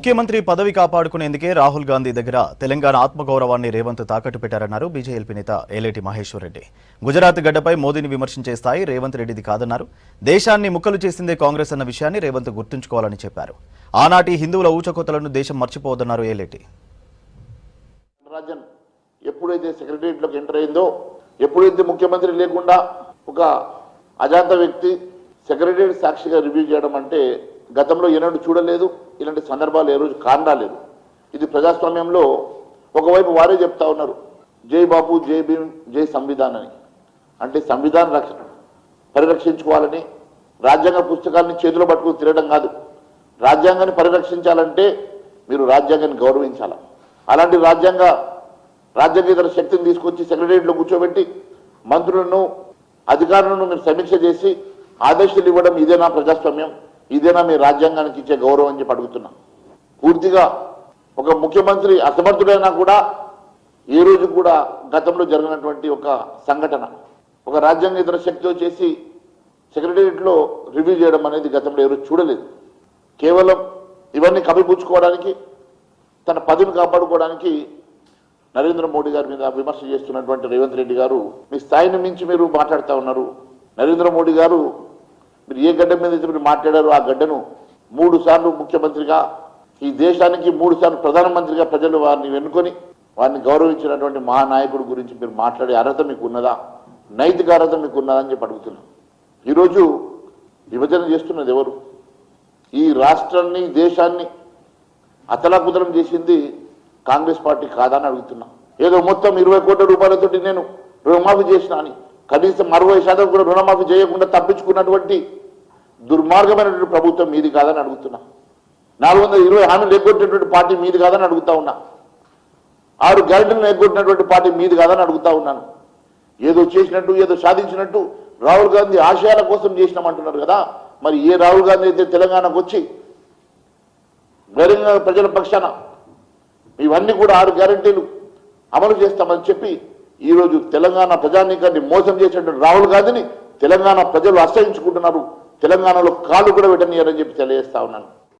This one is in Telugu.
ముఖ్యమంత్రి పదవి కాపాడుకునేందుకే రాహుల్ గాంధీ దగ్గర తెలంగాణ ఆత్మగౌరవాన్ని రేవంత్ తాకట్టు పెట్టారన్నారు బీజేపీ నేత ఏలేటి మహేశ్వర్ రెడ్డి. గుజరాత్ గడ్డపై మోదీని విమర్శించే స్థాయి రేవంత్ రెడ్డిది కాదన్నారు. దేశాన్ని ముక్కలు చేసిందే కాంగ్రెస్ అన్న విషయాన్ని రేవంత్ గుర్తుంచుకోవాలని చెప్పారు. ఆనాటి హిందువుల ఊచకోతలను దేశం మర్చిపోవద్దన్నారు ఏలేటి. ఎప్పుడైతే సెక్రటరియట్లోకి ఎంటర్ అయిందో, ఎప్పుడైతే ముఖ్యమంత్రి లేకుండా ఒక అజాత వ్యక్తి సెక్రటరియట్ సాక్షిగా రివ్యూ చేయడం అంటే గతంలో ఏనాడు చూడలేదు. ఇలాంటి సందర్భాలు ఏ రోజు కానరాలేదు. ఇది ప్రజాస్వామ్యంలో ఒకవైపు వారే చెప్తా ఉన్నారు, జై బాపు, జై భీమ్, జై సంవిధాన్ అని. అంటే సంవిధాన పరిరక్షించుకోవాలని, రాజ్యాంగ పుస్తకాన్ని చేతిలో పట్టుకుని తిరగడం కాదు. రాజ్యాంగాన్ని పరిరక్షించాలంటే మీరు రాజ్యాంగాన్ని గౌరవించాలి. అలాంటి రాజ్యాంగేతర శక్తిని తీసుకొచ్చి సెక్రటరియట్లో కూర్చోబెట్టి మంత్రులను, అధికారులను మీరు సమీక్ష చేసి ఆదేశాలు ఇవ్వడం ఇదేనా ప్రజాస్వామ్యం? ఇదేనా మీ రాజ్యాంగానికి ఇచ్చే గౌరవం అని చెప్పి అడుగుతున్నా. పూర్తిగా ఒక ముఖ్యమంత్రి అసమర్థుడైనా కూడా ఏ రోజు కూడా గతంలో జరిగినటువంటి ఒక సంఘటన ఒక రాజ్యాంగేతర శక్తితో చేసి సెక్రటరియట్లో రివ్యూ చేయడం అనేది గతంలో ఏ రోజు చూడలేదు. కేవలం ఇవన్నీ కప్పిపుచ్చుకోవడానికి, తన పదవిని కాపాడుకోవడానికి నరేంద్ర మోడీ గారి మీద విమర్శ చేస్తున్నటువంటి రేవంత్ రెడ్డి గారు మీ స్థాయిని మించి మీరు మాట్లాడుతూ ఉన్నారు. నరేంద్ర మోడీ గారు మీరు ఏ గడ్డ మీద అయితే మీరు మాట్లాడారో ఆ గడ్డను 3 సార్లు ముఖ్యమంత్రిగా, ఈ దేశానికి 3 సార్లు ప్రధానమంత్రిగా ప్రజలు వారిని ఎన్నుకొని వారిని గౌరవించినటువంటి మహానాయకుడు గురించి మీరు మాట్లాడే అర్హత మీకు ఉన్నదా? నైతిక అర్హత మీకు ఉన్నదా అని చెప్పి అడుగుతున్నాం. ఈరోజు విభజన చేస్తున్నది ఎవరు? ఈ రాష్ట్రాన్ని, దేశాన్ని అతలాకుతలం చేసింది కాంగ్రెస్ పార్టీ కాదని అడుగుతున్నా. ఏదో మొత్తం 20 కోట్ల రూపాయలతోటి నేను రుణమాఫీ చేసిన అని కనీసం 60% కూడా రుణమాఫీ చేయకుండా తప్పించుకున్నటువంటి దుర్మార్గమైనటువంటి ప్రభుత్వం మీది కాదని అడుగుతున్నా. 420 హామీలు ఎగ్గొట్టినటువంటి పార్టీ మీది కాదని అడుగుతా ఉన్నా. 6 గ్యారెంటీలను ఎగ్గొట్టినటువంటి పార్టీ మీది కాదని అడుగుతా ఉన్నాను. ఏదో చేసినట్టు, ఏదో సాధించినట్టు రాహుల్ గాంధీ ఆశయాల కోసం చేసినామంటున్నారు కదా. మరి ఏ రాహుల్ గాంధీ అయితే తెలంగాణకు వచ్చి బహిరంగ ప్రజల పక్షాన ఇవన్నీ కూడా 6 గ్యారెంటీలు అమలు చేస్తామని చెప్పి ఈరోజు తెలంగాణ ప్రజానీకాన్ని మోసం చేసినటువంటి రాహుల్ గాంధీని తెలంగాణ ప్రజలు అసహించుకుంటున్నారు. తెలంగాణలో కాళ్ళు కూడా పెట్టనియారని చెప్పి తెలియజేస్తా ఉన్నాను.